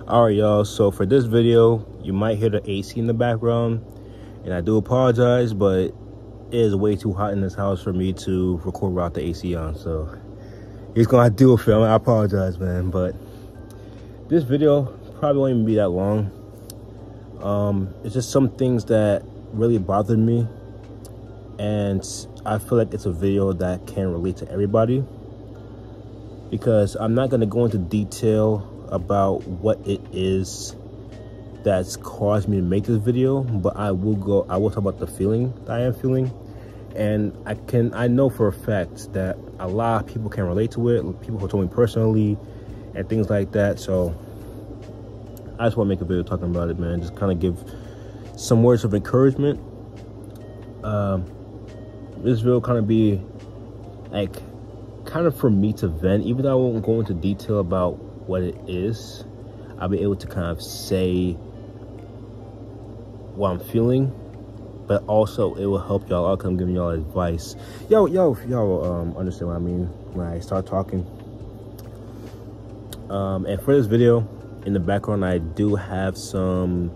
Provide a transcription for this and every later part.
All right, y'all, so for this video you might hear the AC in the background, and I do apologize, but it is way too hot in this house for me to record without the AC on, so he's gonna have to do it, film. I apologize, man, but this video probably won't even be that long. It's just some things that really bothered me, and I feel like it's a video that can relate to everybody, because I'm not going to go into detail about what it is that's caused me to make this video, but I will talk about the feeling that I am feeling. And I know for a fact that a lot of people can relate to it, people who told me personally and things like that. So I just want to make a video talking about it, man. Just kind of give some words of encouragement. This video kind of be like kind of for me to vent, even though I won't go into detail about what it is. I'll be able to kind of say what I'm feeling, but also it will help y'all out. I'm giving y'all advice. Y'all understand what I mean when I start talking. And for this video, in the background, I do have some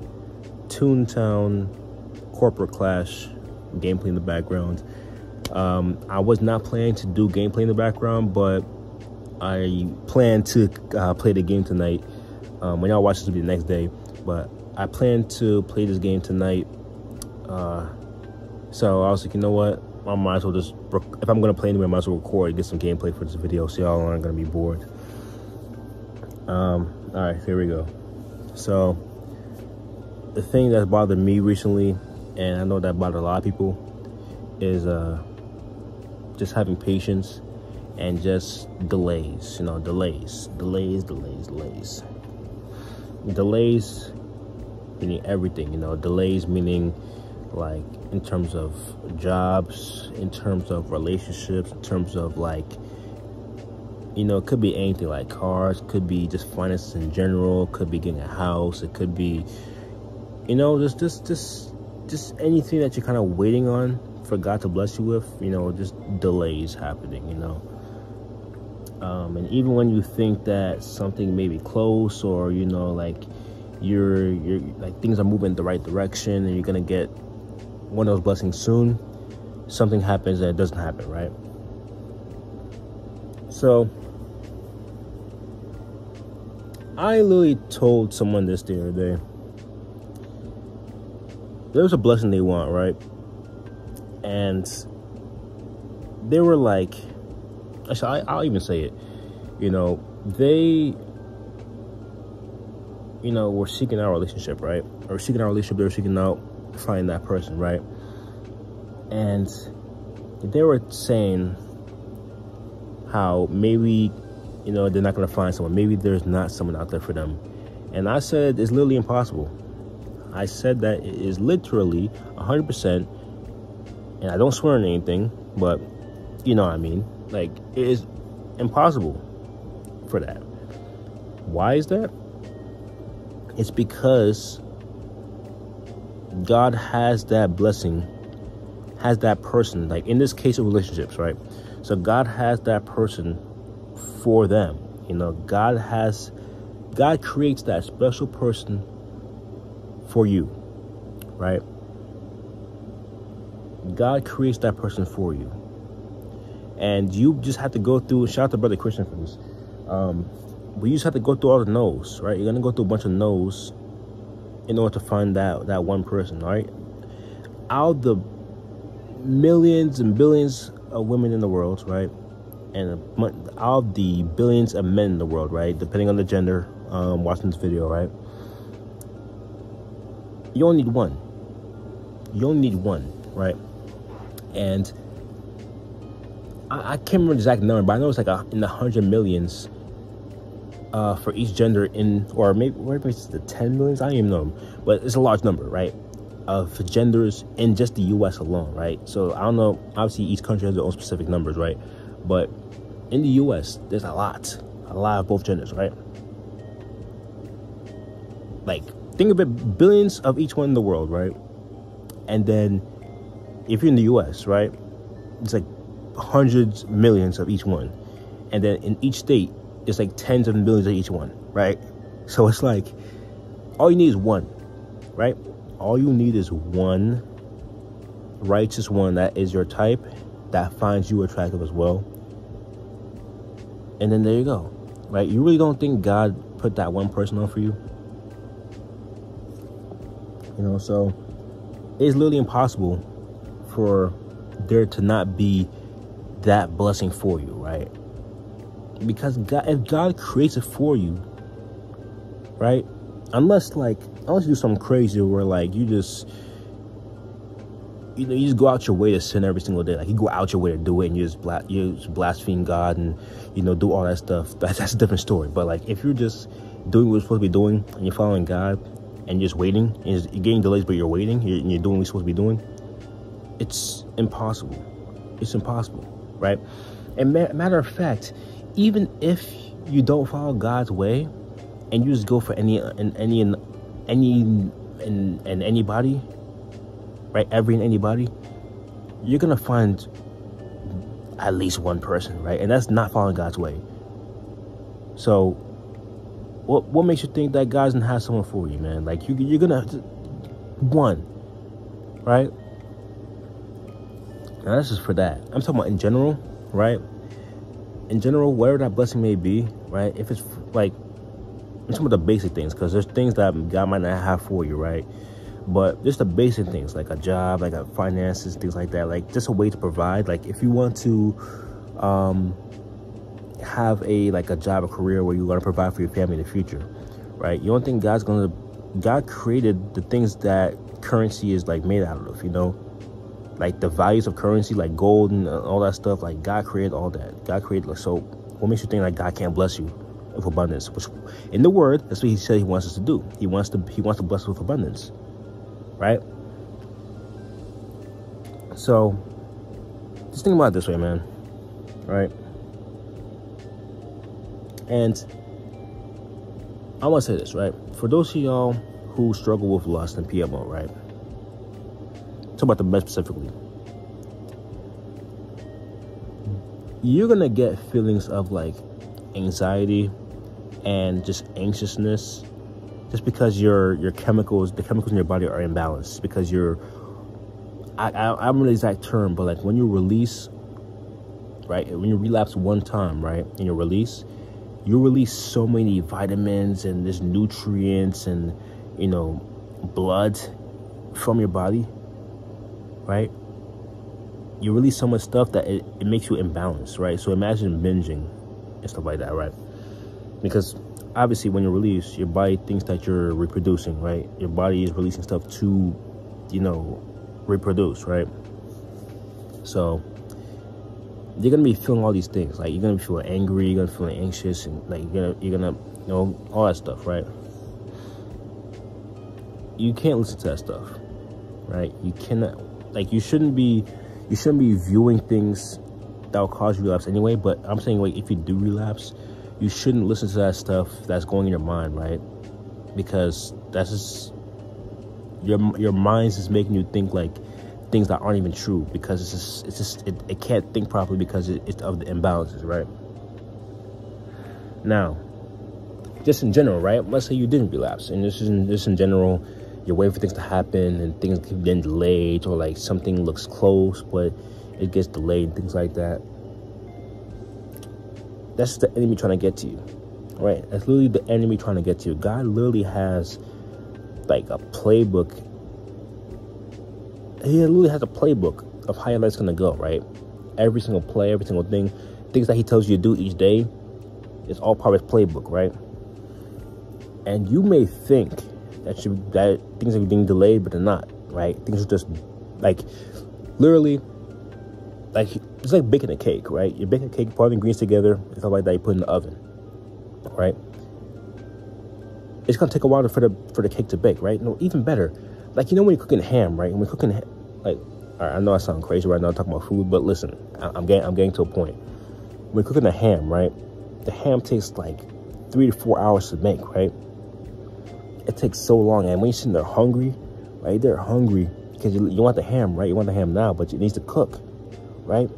Toontown Corporate Clash gameplay in the background. I was not planning to do gameplay in the background, but I plan to play the game tonight. When y'all watch this, will be the next day, but I plan to play this game tonight. So I was like, you know what, I might as well just, if I'm gonna play anyway, I might as well record and get some gameplay for this video, so y'all aren't gonna be bored. All right, here we go. So the thing that's bothered me recently, and I know that bothered a lot of people, is just having patience and just delays. You know, delays meaning everything. You know, delays meaning like in terms of jobs, in terms of relationships, in terms of like, you know, it could be anything, like cars, could be just finances in general, could be getting a house, it could be, you know, just anything that you're kind of waiting on for God to bless you with, you know, just delays happening, you know. And even when you think that something may be close, or, you know, like you're like things are moving in the right direction and you're gonna get one of those blessings soon, something happens and it doesn't happen, right? So I literally told someone this the other day. There's a blessing they want, right? And they were like, actually, I'll even say it, you know, they, you know, were seeking out a relationship, right? Or seeking out a relationship, they were seeking out finding that person, right? And they were saying how maybe, you know, they're not going to find someone. Maybe there's not someone out there for them. And I said, it's literally impossible. I said that it is literally 100%, and I don't swear on anything, but you know what I mean. Like, it is impossible for that. Why is that? It's because God has that blessing, has that person, like in this case of relationships, right? So God has that person for them. You know, God creates that special person for you, right? God creates that person for you, and you just have to go through. Shout out to Brother Christian for this. But you just have to go through all the no's, right? You're gonna go through a bunch of no's in order to find that one person, right? Out of the millions and billions of women in the world, right? And out of the billions of men in the world, right? Depending on the gender, watching this video, right? You only need one. You only need one, right? And I can't remember the exact number, but I know it's like in the 100 millions for each gender, or maybe it's the 10 millions. I don't even know, but it's a large number, right? Of genders in just the U.S. alone, right? So I don't know. Obviously, each country has their own specific numbers, right? But in the U.S., there's a lot of both genders, right? Like, think of it, billions of each one in the world, right? And then if you're in the US, right, it's like hundreds, millions of each one. And then in each state, it's like tens of millions of each one, right? So it's like, all you need is one, right? All you need is one righteous one that is your type, that finds you attractive as well. And then there you go, right? You really don't think God put that one person on for you? You know, so it's literally impossible for there to not be that blessing for you, right? Because God, if God creates it for you, right? Unless you do something crazy where like you just go out your way to sin every single day. Like you go out your way to do it and you just blaspheme God and, do all that stuff. That's a different story. But like if you're just doing what you're supposed to be doing and you're following God and you're just waiting, and you're getting delays, but you're waiting, and you're doing what you're supposed to be doing, it's impossible. It's impossible, right? And matter of fact, even if you don't follow God's way and you just go for anybody, right? Every and anybody, you're gonna find at least one person, right? And that's not following God's way. So what makes you think that God doesn't have someone for you, man? Like you're gonna one, right? Now this is for that. I'm talking about in general, right? In general, whatever that blessing may be, right? If it's like, I'm talking about the basic things, because there's things that God might not have for you, right? But just the basic things, like a job, like a finances, things like that, like just a way to provide. Like if you want to have a job, a career where you're going to provide for your family in the future, right? You don't think God created the things that currency is like made out of, like the values of currency, like gold and all that stuff. Like God created all that. God created, so what makes you think like God can't bless you with abundance? Which in the word, that's what he said he wants us to do. He wants to bless us with abundance, right? So just think about it this way, man, right? And I want to say this, right? For those of y'all who struggle with lust and PMO, right? Talk about the men specifically. You're gonna get feelings of like anxiety and just anxiousness, just because the chemicals in your body are imbalanced. Because I don't remember the exact term, but like when you release, right? When you relapse one time, right? And you release so many vitamins and there's nutrients and blood from your body, right? You release so much stuff that it makes you imbalanced, right? So imagine binging and stuff like that, right? Because obviously when you release, your body thinks that you're reproducing, right? Your body is releasing stuff to, reproduce, right? So you're gonna be feeling all these things. Like you're gonna be feeling angry, you're gonna be feeling anxious, and like you're gonna all that stuff, right? You can't listen to that stuff, right? You cannot, like you shouldn't be viewing things that will cause you relapse anyway. But I'm saying, like, if you do relapse, you shouldn't listen to that stuff that's going in your mind, right? Because that's just your mind's just making you think like things that aren't even true, because it can't think properly because it's of the imbalances, right? Now, just in general, right? Let's say you didn't relapse, and this in general, you're waiting for things to happen, and things keep getting delayed, or like something looks close but it gets delayed, things like that. That's the enemy trying to get to you, right? That's literally the enemy trying to get to you. God literally has like a playbook. He literally has a playbook of how your life's gonna go, right? Every single play, every single thing, things that he tells you to do each day, it's all part of his playbook, right? And you may think that things are being delayed, but they're not, right? Things are just like literally, like it's like baking a cake, right? You bake a cake, put the ingredients together, and stuff like that. You put in the oven, right? It's gonna take a while for the cake to bake, right? No, even better, like when you're cooking ham, right? When we're cooking, like, all right, I know I sound crazy right now talking about food, but listen, I'm getting to a point. When we're cooking the ham, right? The ham takes like 3 to 4 hours to make, right? It takes so long, and when you're sitting there hungry, right? They're hungry because you want the ham, right? You want the ham now, but it needs to cook, right?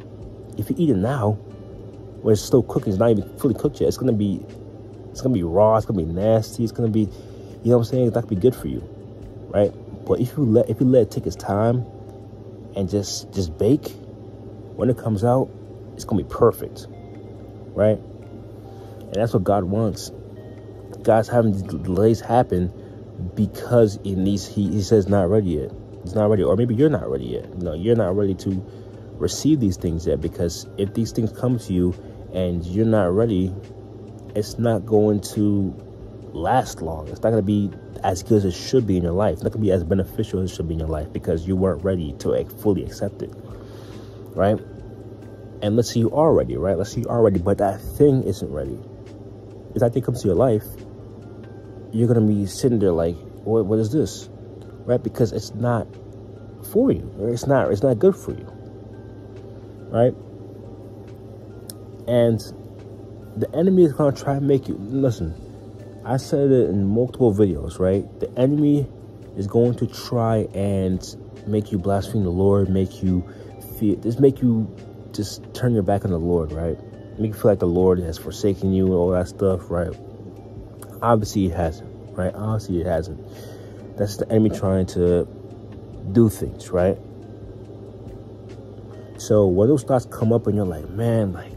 If you eat it now, when it's still cooking, it's not even fully cooked yet, it's gonna be It's going to be raw. It's going to be nasty. It's going to be, you know what I'm saying? It's not going to be good for you, right? But if you let it take its time and just bake, when it comes out, it's going to be perfect, right? And that's what God wants. God's having these delays happen because he says not ready yet. It's not ready. Or maybe you're not ready yet. You know, you're not ready to receive these things yet, because if these things come to you and you're not ready, it's not going to last long. It's not going to be as good as it should be in your life. It's not going to be as beneficial as it should be in your life, because you weren't ready to fully accept it, right? And let's say you are ready, right? Let's say you are ready, but that thing isn't ready. If that thing comes to your life, you're going to be sitting there like, what is this? Right? Because it's not for you. Or it's not good for you. Right? And the enemy is going to try and make you, listen, I said it in multiple videos, right? The enemy is going to try and make you blaspheme the Lord, make you just turn your back on the Lord, right? Make you feel like the Lord has forsaken you and all that stuff, right? Obviously, it hasn't, right? Obviously, it hasn't. That's the enemy trying to do things, right? So when those thoughts come up and you're like, man, like,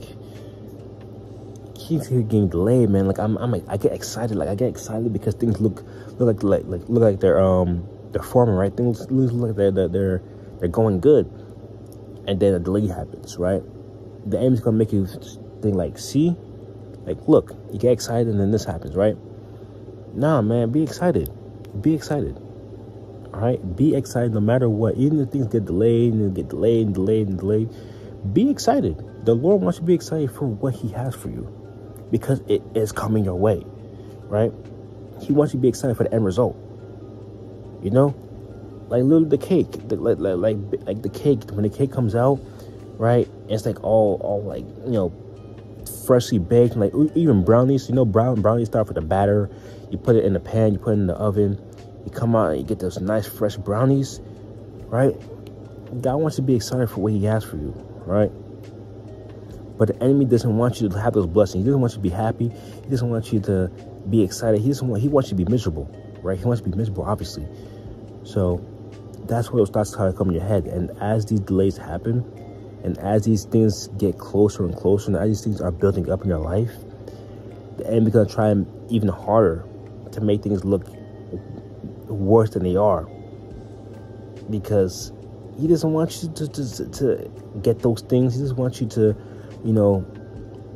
keeps getting delayed, man. Like I get excited. Like I get excited because things look like they're forming, right? Things look like they're going good, and then a delay happens, right? The aim is gonna make you think like, see, like, look, you get excited and then this happens, right? Nah, man, be excited. Be excited. All right, be excited no matter what. Even if things get delayed and get delayed and delayed and delayed, be excited. The Lord wants you to be excited for what He has for you, because it is coming your way, right? He wants you to be excited for the end result. You know, like literally the cake, like the cake, when the cake comes out, right? It's like all like, you know, freshly baked. Like even brownies, you know, brownies start with the batter. You put it in the pan, you put it in the oven. You come out and you get those nice fresh brownies, right? God wants you to be excited for what He has for you, right? But the enemy doesn't want you to have those blessings. He doesn't want you to be happy. He doesn't want you to be excited. He wants you to be miserable, right? He wants you to be miserable, obviously. So that's where those thoughts start to come in your head. And as these delays happen, and as these things get closer and closer, and as these things are building up in your life, the enemy's going to try even harder to make things look worse than they are, because he doesn't want you to get those things. He doesn't want you to, you know,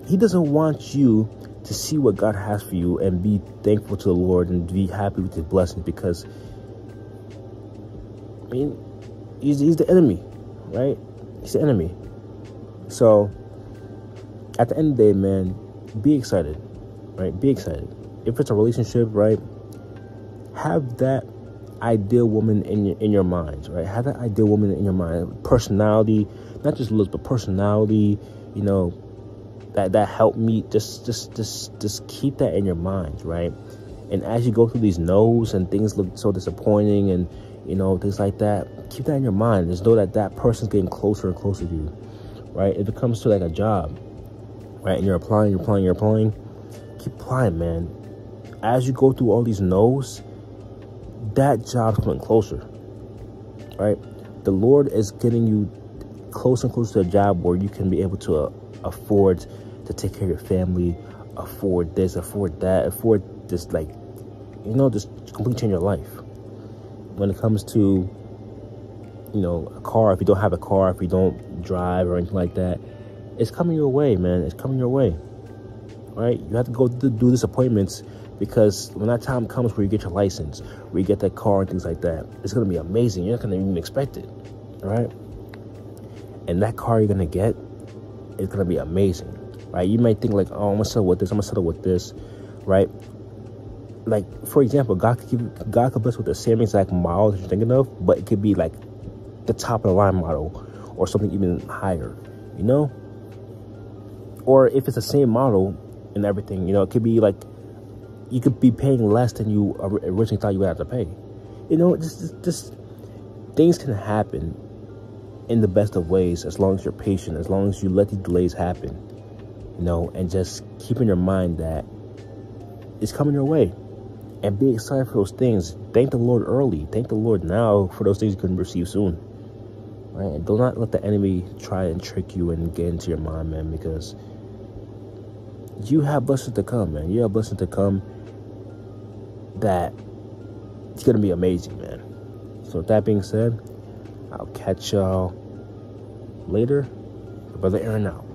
he doesn't want you to see what God has for you and be thankful to the Lord and be happy with His blessings, because, I mean, he's the enemy, right? He's the enemy. So at the end of the day, man, be excited, right? Be excited. If it's a relationship, right, have that ideal woman in your mind, right? Have that ideal woman in your mind. Personality, not just looks, but personality. You know, that help me. Just keep that in your mind, right? And as you go through these no's and things look so disappointing, and you know, things like that, keep that in your mind. Just know that person's getting closer and closer to you, right? If it comes to like a job, right, and you're applying, keep applying, man. As you go through all these no's, that job's coming closer, right? The Lord is getting you closer and closer to a job where you can be able to afford to take care of your family, afford this, afford that, afford this, like, you know, just completely change your life. When it comes to, you know, a car, if you don't have a car, if you don't drive or anything like that, it's coming your way, man. It's coming your way, right? You have to go do these appointments, because when that time comes where you get your license, where you get that car and things like that, it's going to be amazing. You're not going to even expect it, right? And that car you're going to get is going to be amazing, right? You might think like, oh, I'm going to settle with this, right? Like, for example, God could bless with the same exact model that you're thinking of, but it could be like the top of the line model or something even higher, you know? Or if it's the same model and everything, you know, it could be like, you could be paying less than you originally thought you would have to pay. You know, just things can happen in the best of ways, as long as you're patient, as long as you let these delays happen, you know, and just keep in your mind that is coming your way. And be excited for those things. Thank the Lord early. Thank the Lord now for those things you can receive soon. Right? And do not let the enemy try and trick you and get into your mind, man, because you have blessings to come, man. You have blessings to come that it's going to be amazing, man. So with that being said, I'll catch y'all later. Brother Aaron out.